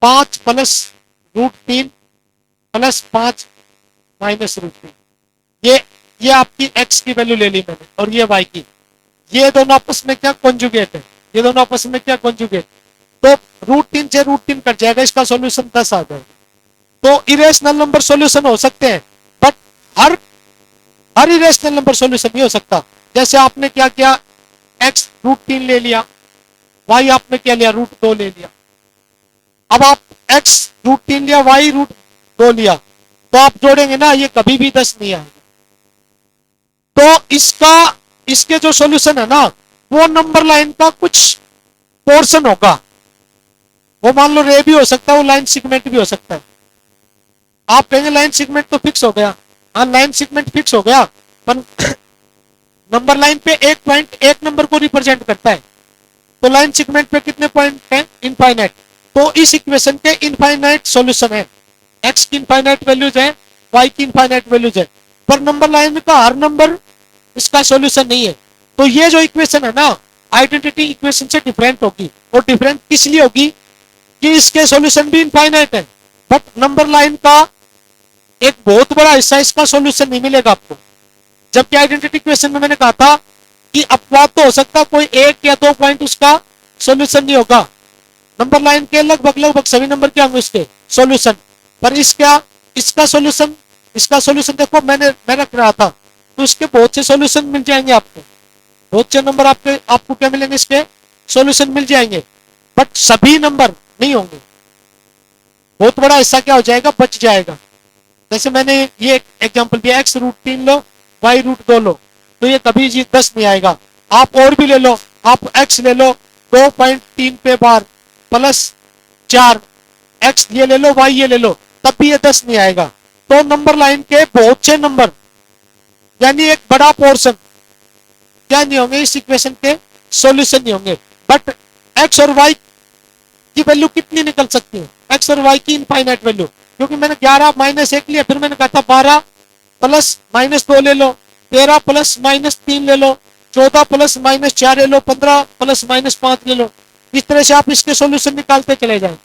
S1: 5 plus root 3 plus 5 minus root 3, ये आपकी x की वैल्यू ले ली मैंने और ये y की, ये दोनों आपस में क्या कंजुगेट है, ये दोनों आपस में क्या कंजुगेट। तो रूट 3 से रूट 3 कट जाएगा, इसका सॉल्यूशन 10 आ जाएगा। तो इरेशनल नंबर सॉल्यूशन हो सकते हैं, but her irrational number solution नहीं हो सकता। जैसे आपने क्या किया, x रूट 3 ले लिया, y आपने क्या लिया, रूट 2 ले लिया। अब आप x रूट 3 लिया, y रूट 2 लिया, तो आप जोड़ेंगे ना, ये कभी भी 10 नहीं आएगा। तो इसके जो सॉल्यूशन है ना, वो नंबर लाइन का कुछ पोर्शन होगा, वो मान लो रे भी हो सकता है, वो लाइन सेगमेंट भी हो सकता है। आप कहेंगे लाइन सेगमेंट तो फिक्स हो गया, हाँ लाइन सेगमेंट फिक्स हो गया, पर नंबर लाइन पे एक पॉइंट एक नंबर को रिप्रेजेंट करता है, तो लाइन सेगमेंट पे कितने पॉइंट हैं? इनफाइनाइट। तो इस इक्वेशन के इनफाइनाइट सॉल्यूशन है, x की इनफाइनाइट वैल्यूज है, y की इनफाइनाइट वैल्यूज है, पर नंबर लाइन का हर नंबर इसका सॉल्यूशन नहीं है। तो ये जो इक्वेशन है ना, आइडेंटिटी इक्वेशन से डिफरेंट होगी, और डिफरेंट किस लिए होगी कि इसके सॉल्यूशन भी इनफाइनाइट है, बट नंबर लाइन का एक बहुत बड़ा हिस्सा इसका सॉल्यूशन नहीं मिलेगा आपको। जबकि आइडेंटिटी इक्वेशन में मैंने कहा था कि अपवाद तो हो सकता है, कोई एक या दो पॉइंट उसका सॉल्यूशन नहीं होगा। नंबर लाइन के लगभग सभी नंबर क्या होंगे उसके सॉल्यूशन, पर इसका सॉल्यूशन देखो मैं रख रहा था, तो इसके बहुत से सॉल्यूशन मिल जाएंगे आपको, बहुत से नंबर आपको क्या मिलेंगे, इसके सॉल्यूशन मिल जाएंगे, बट सभी नंबर नहीं होंगे। बहुत बड़ा हिस्सा क्या हो जाएगा, बच जाएगा। जैसे मैंने ये एग्जांपल दिया, x रूट 3 लो, y रूट 2 लो, तो ये कभी जी 10 नहीं आएगा। आप और भी ले लो, आप x ले लो 2.3 पे बार प्लस 4, x ये ले लो, y ये ले लो, तब भी ये 10 नहीं आएगा। तो नंबर लाइन के बहुत से नंबर, यानी एक बड़ा पोर्शन क्या नहीं होंगे, इस इक्वेशन के सॉल्यूशन नहीं होंगे। बट x और y की वैल्यू कितनी निकल सकती है, x और y की इनफाइनाइट वैल्यू, क्योंकि मैंने 11 माइनस 1 लिया, फिर मैंने कहा था 12 प्लस माइनस 2 ले लो, 13 प्लस माइनस 3 ले लो, 14 प्लस माइनस 4 ले लो, 15 प्लस माइनस 5 ले लो। इस तरह से आप इसके सॉल्यूशन निकालते चले जाएं,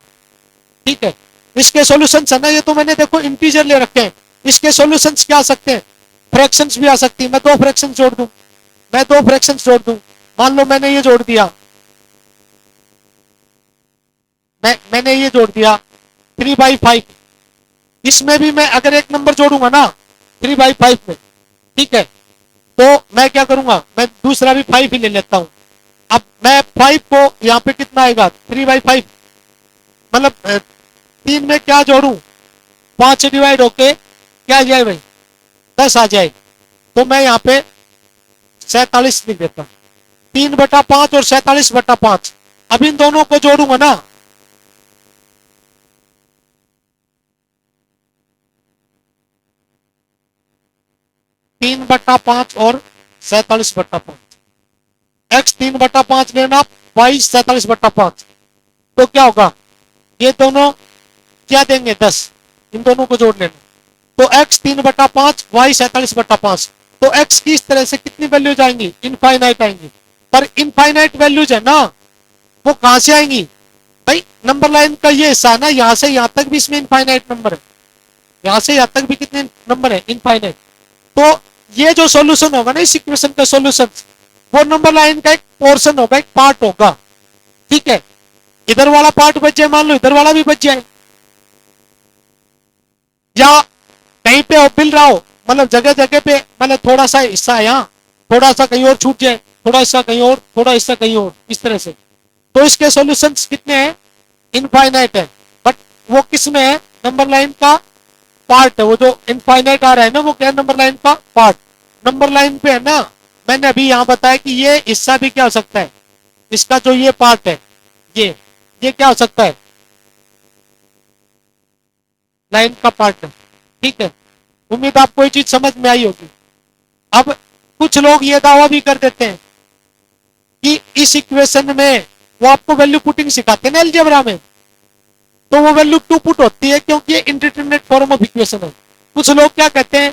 S1: ठीक है। इसके सॉल्यूशन है ना, ये तो मैंने देखो इंटीजर ले रखे हैं, इसके सॉल्यूशन क्या आ सकते हैं, फ्रैक्शंस भी आ सकती है। मैं दो फ्रैक्शन जोड़ दूं, मान लो मैंने ये जोड़ दिया, मैंने ये जोड़ दिया 3/5, इसमें भी मैं अगर एक नंबर जोड़ूंगा ना 3/5 में, ठीक है, तो मैं क्या करूंगा, मैं दूसरा भी 5 ही ले लेता हूं। अब मैं 5 को यहाँ पे कितना आएगा, 3/5, मतलब 3 में क्या जोड़ू, 5 से डिवाइड होके क्या आ जाए भाई, 10 आ जाए। तो मैं यहाँ पे 47 लिख देता हूं, 3/5 और 47/5। अब इन दोनों को जोड़ूंगा ना, तीन बट्टा 5 और 47/5, x 3/5 लेना, y 47/5, तो क्या होगा, ये दोनों क्या देंगे, 10, इन दोनों को जोड़ लेना, तो x 3/5, y 47/5। तो x की इस तरह से कितनी वैल्यूज आएंगी, इनफाइनाइट आएंगी। पर इनफाइनाइट वैल्यूज है ना, वो कहां से आएंगी भाई, नंबर लाइन का ये हिस्सा है ना, यहां से यहां तक भी इसमें इनफाइनाइट नंबर है, यहां से यहां तक भी कितने नंबर है, इनफाइनाइट। तो ये जो सॉल्यूशन होगा ना इस इक्वेशन का सॉल्यूशन, वो नंबर लाइन का एक पोर्शन होगा, एक पार्ट होगा। ठीक है, इधर वाला पार्ट बच जाए, मान लो इधर वाला भी बच जाए, या कहीं पे मिल रहा हो, मतलब जगह जगह पे, मतलब थोड़ा सा हिस्सा है यहाँ, थोड़ा सा कहीं और छूट जाए, थोड़ा हिस्सा कहीं और, थोड़ा हिस्सा कहीं और, इस तरह से। तो इसके सॉल्यूशंस कितने हैं? इनफाइनाइट है। बट वो किस में है? नंबर लाइन का पार्ट है। वो जो इनफाइनाइट आ रहा है ना, वो क्या है? नंबर लाइन का पार्ट। नंबर लाइन पे है ना, मैंने अभी यहां बताया कि ये हिस्सा भी क्या हो सकता है, इसका जो ये पार्ट है, ये क्या हो सकता है? लाइन का पार्ट है। ठीक है, उम्मीद आपको ये चीज समझ में आई होगी। अब कुछ लोग ये दावा भी कर देते हैं कि इस इक्वेशन में वो आपको वैल्यू पुटिंग सिखाते हैं ना अलजेब्रा में, तो वो वैल्यू टू पुट होती है क्योंकि ये इंडिटरमिनेट फॉर्म ऑफ इक्वेशन है। कुछ लोग क्या कहते हैं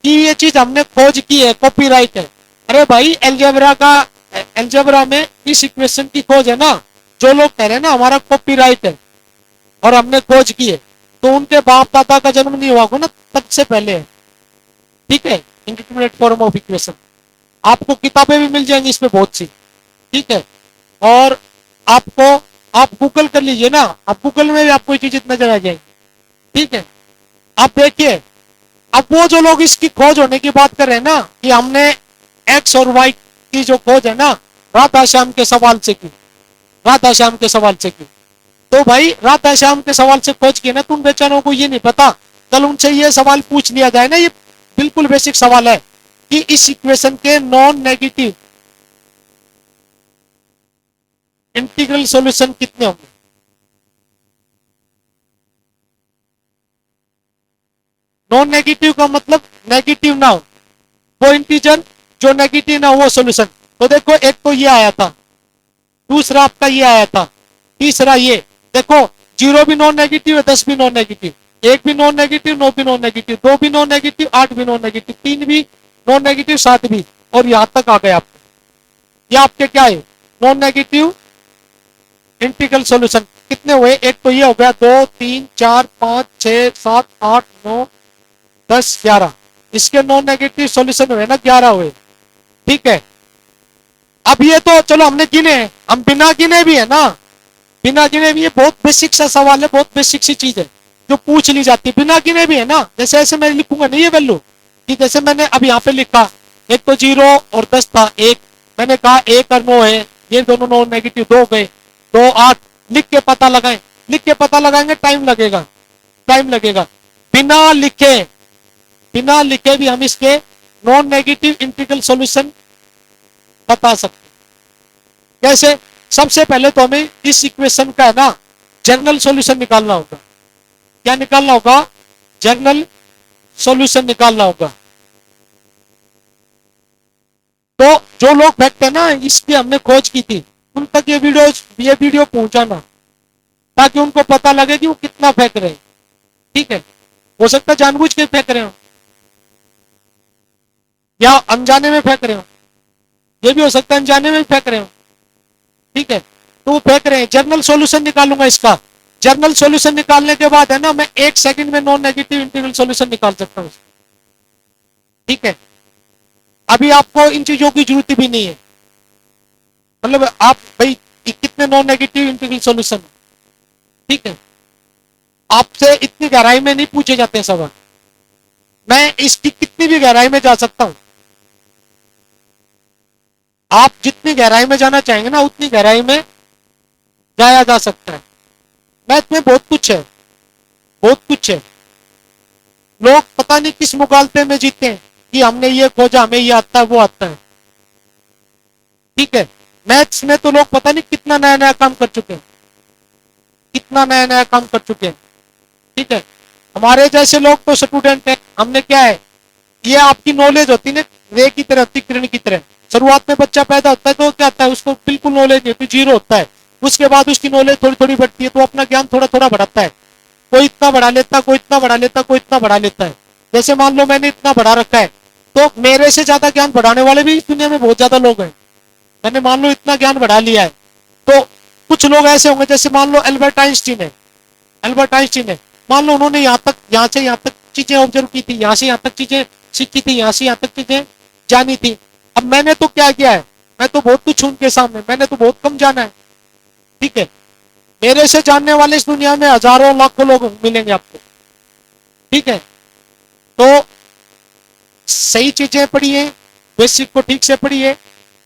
S1: कि ये चीज हमने खोज की है, कॉपीराइट है। अरे भाई, एल्जेब्रा में इस इक्वेशन की खोज है ना, जो लोग कह रहे हैं ना हमारा कॉपीराइट है और हमने खोज की है, तो उनके बाप दादा का जन्म नहीं हुआ होगा ना, तब से पहले है। ठीक है, इंडिटरमिनेट फॉर्म ऑफ इक्वेशन आपको किताबें भी मिल जाएंगी इसमें बहुत सी। ठीक है, और आपको, आप गूगल कर लीजिए ना, आप गूगल में भी आपको ये चीज नजर आ जाएगी। ठीक है, आप देखिए, अब वो जो लोग इसकी खोज होने की बात कर रहे हैं ना, कि हमने एक्स और वाई की जो खोज है ना, राधा श्याम के सवाल से की, राधा श्याम के सवाल से की। तो भाई राधा श्याम के सवाल से खोज की ना, तुम बेचारों को ये नहीं पता, कल उनसे ये सवाल पूछ लिया जाए ना, ये बिल्कुल बेसिक सवाल है कि इस इक्वेशन के नॉन नेगेटिव इंटीग्रल सॉल्यूशन कितने होंगे। नॉन नेगेटिव का मतलब नेगेटिव ना हो, वो इंटीजर जो नेगेटिव ना हो वो सॉल्यूशन। तो देखो, एक तो ये आया था, दूसरा आपका ये आया था, तीसरा ये देखो, 0 भी नॉन नेगेटिव है, 10 भी नॉन नेगेटिव, 1 भी नॉन नेगेटिव, 9 भी नॉन नेगेटिव, 2 भी नॉन नेगेटिव, 8 भी नॉन नेगेटिव, 3 भी नॉन नेगेटिव, 7 भी, और यहां तक आ गए आपके। ये आपके क्या है? Non negative integral solution. कितने हुए? एक तो ये हो गया, 2 3 4 5 6 7 8 9 10 11, इसके नॉन नेगेटिव सॉल्यूशन हुए ना 11 हुए। ठीक है, अब ये तो चलो हमने गिने, हम बिना गिने भी है ना, बिना गिने भी, ये बहुत बेसिक सा सवाल है, बहुत बेसिक सी चीज है जो पूछ ली जाती है, बिना गिने भी है ना। जैसे ऐसे मैं लिखूंगा नहीं ये वैल्यू, कि जैसे मैंने अब यहाँ पे लिखा, एक तो 0 और 10 था, एक मैंने कहा 1 और 9 है, ये दोनों नॉन नेगेटिव, 2 गए, 2 8, लिख के पता लगाएं, लिख के पता लगाएंगे, टाइम लगेगा, टाइम लगेगा। बिना लिखे, बिना लिखे भी हम इसके नॉन नेगेटिव इंटीग्रल सॉल्यूशन बता सकते। कैसे? सबसे पहले तो हमें इस इक्वेशन का है ना जनरल सॉल्यूशन निकालना होगा। क्या निकालना होगा? जनरल सॉल्यूशन निकालना होगा। तो जो लोग फेंकते हैं ना, इसकी हमने खोज की थी, उन तक ये वीडियो पहुंचाना, ताकि उनको पता लगे कि वो कितना फेंक रहे हैं। ठीक है, हो सकता है जानबूझ के फेंक रहे हो या अनजाने में फेंक रहे हो, ये भी हो सकता है अनजाने में फेंक रहे हो। ठीक है, तो वो फेंक रहे हैं। जर्नल सॉल्यूशन निकालूंगा इसका, जर्नल सॉल्यूशन निकालने के बाद है ना, मैं 1 सेकंड में नॉन नेगेटिव इंटीग्रल सॉल्यूशन निकाल सकता हूं। ठीक है, अभी आपको इन चीजों की जरूरत भी नहीं है, मतलब आप भाई कितने नॉन नेगेटिव इंटीग्रल सॉल्यूशन। ठीक है, आपसे इतनी गहराई में नहीं पूछे जाते सवाल, मैं इसकी कितनी भी गहराई में जा सकता हूं। आप जितनी गहराई में जाना चाहेंगे ना, उतनी गहराई में जाया जा सकता है। मैथ में बहुत कुछ है, बहुत कुछ है। लोग पता नहीं किस मुकालते में जीते हैं कि हमने ये खोजा, हमें ये आता है, वो आता है। ठीक है, मैथ्स में तो लोग पता नहीं कितना नया नया काम कर चुके हैं, कितना नया नया काम कर चुके हैं। ठीक है, हमारे जैसे लोग तो स्टूडेंट हैं, हमने क्या है, ये आपकी नॉलेज होती है रे की तरह, किरण की तरह। शुरुआत में बच्चा पैदा होता है तो क्या होता है, उसको बिल्कुल नॉलेज नहीं होती, जीरो होता है। उसके बाद उसकी नॉलेज थोड़ी थोड़ी बढ़ती है, तो अपना ज्ञान थोड़ा थोड़ा बढ़ाता है। कोई इतना बढ़ा लेता, कोई इतना बढ़ा लेता, कोई इतना बढ़ा लेता है। जैसे मान लो मैंने इतना बढ़ा रखा है, तो मेरे से ज्यादा ज्ञान बढ़ाने वाले भी इस दुनिया में बहुत ज्यादा लोग हैं। मैंने मान लो इतना ज्ञान बढ़ा लिया है, तो कुछ लोग ऐसे होंगे, जैसे मान लो एल्बर्ट आइंस्टीन है, एल्बर्ट आइंस्टीन है, मान लो उन्होंने यहाँ से यहाँ तक चीजें ऑब्जर्व की थी, यहाँ से यहाँ तक चीजें सीखी थी, यहाँ से यहाँ तक चीजें जानी थी। अब मैंने तो क्या किया है, मैं तो बहुत कुछ हूं उनके सामने, मैंने तो बहुत कम जाना है। ठीक है, मेरे से जानने वाले इस दुनिया में हजारों लाखों लोग मिलेंगे आपको। ठीक है, तो सही चीजें पढ़िए, बेसिक को ठीक से पढ़िए।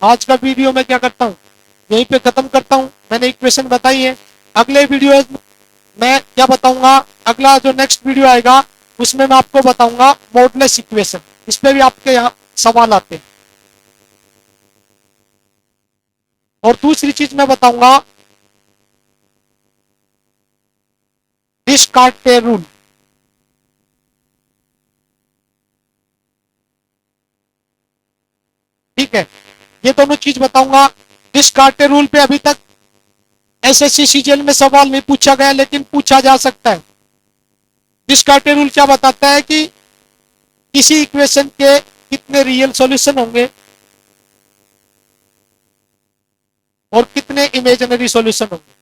S1: आज का वीडियो मैं क्या करता हूँ, यहीं पे खत्म करता हूँ। मैंने इक्वेशन बताई है, अगले वीडियो मैं क्या बताऊंगा, अगला जो नेक्स्ट वीडियो आएगा उसमें मैं आपको बताऊंगा मॉडुलस इक्वेशन। इस पे भी आपके यहाँ सवाल आते हैं। और दूसरी चीज मैं बताऊंगा डिस्कार्टे रूल। ठीक है, ये दोनों चीज बताऊंगा। डिस्कार्टे रूल पे अभी तक एसएससी सीजीएल में सवाल नहीं पूछा गया, लेकिन पूछा जा सकता है। डिस्कार्टे रूल क्या बताता है कि किसी इक्वेशन के कितने रियल सॉल्यूशन होंगे और कितने इमेजिनरी सॉल्यूशन होंगे,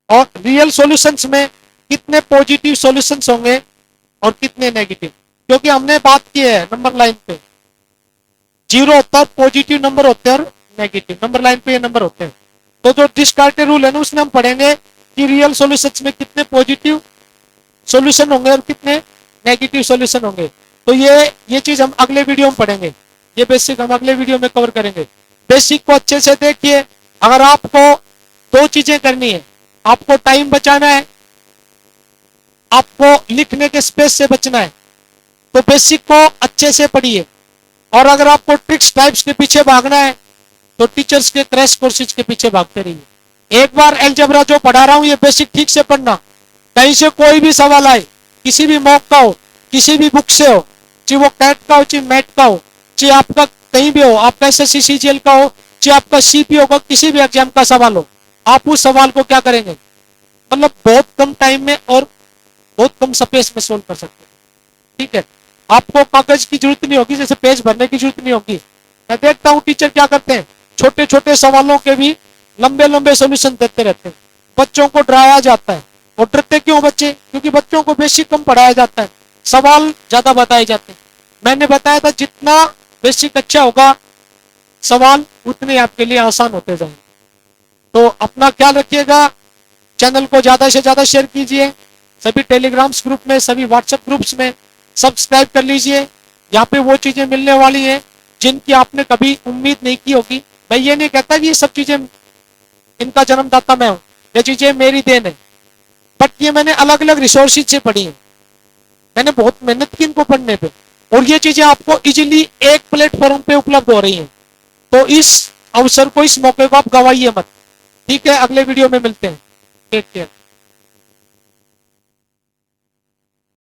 S1: और रियल सॉल्यूशंस में कितने पॉजिटिव सॉल्यूशंस होंगे और कितने नेगेटिव। क्योंकि हमने बात की है नंबर लाइन पे, जीरो होता है पॉजिटिव नंबर होते हैं और नेगेटिव नंबर लाइन पे ये नंबर होते हैं। तो जो डिस्कार्टे रूल है ना, उसमें हम पढ़ेंगे कि रियल सॉल्यूशंस में कितने पॉजिटिव सॉल्यूशन होंगे और कितने नेगेटिव सॉल्यूशन होंगे। तो ये चीज हम अगले वीडियो में पढ़ेंगे, ये बेसिक हम अगले वीडियो में कवर करेंगे। बेसिक को अच्छे से देखिए। अगर आपको दो चीजें करनी है, आपको टाइम बचाना है, आपको लिखने के स्पेस से बचना है, तो बेसिक को अच्छे से पढ़िए। और अगर आपको ट्रिक्स टाइप्स के पीछे भागना है तो टीचर्स के क्रैश कोर्सेज के पीछे भागते रहिए। एक बार अलजेब्रा जो पढ़ा रहा हूं ये बेसिक ठीक से पढ़ना। कहीं से कोई भी सवाल आए, किसी भी मॉक का हो, किसी भी बुक से हो, चाहे वो कैट का हो, चाहे मैट का हो, चाहे आपका कहीं भी हो, आपका एसएससी सीजीएल का हो, चाहे आपका सीपीओ का, किसी भी एग्जाम का सवाल हो, आप उस सवाल को क्या करेंगे, मतलब बहुत कम टाइम में और बहुत कम स्पेस में सोल्व कर सकते हैं। ठीक है, आपको कागज की जरूरत नहीं होगी, जैसे पेज भरने की जरूरत नहीं होगी। मैं देखता हूँ टीचर क्या करते हैं, छोटे छोटे सवालों के भी लंबे लंबे सॉल्यूशन देते रहते हैं। बच्चों को डराया जाता है। और डरते क्यों बच्चे? क्योंकि बच्चों को बेसिक कम पढ़ाया जाता है, सवाल ज्यादा बताए जाते हैं। मैंने बताया था जितना बेसिक अच्छा होगा, सवाल उतने आपके लिए आसान होते जाएंगे। तो अपना ख्याल रखिएगा, चैनल को ज्यादा से ज्यादा शेयर कीजिए, सभी टेलीग्राम्स ग्रुप में, सभी व्हाट्सएप ग्रुप्स में सब्सक्राइब कर लीजिए। यहाँ पे वो चीजें मिलने वाली हैं जिनकी आपने कभी उम्मीद नहीं की होगी। मैं ये नहीं कहता कि ये सब चीजें इनका जन्मदाता मैं हूं, ये चीजें मेरी देन है, बट ये मैंने अलग अलग रिसोर्सेज से पढ़ी है। मैंने बहुत मेहनत की इनको पढ़ने पे, और ये चीजें आपको इजीली एक प्लेटफॉर्म पे उपलब्ध हो रही हैं। तो इस अवसर को, इस मौके को आप गवाइए मत। ठीक है, अगले वीडियो में मिलते हैं। Take care.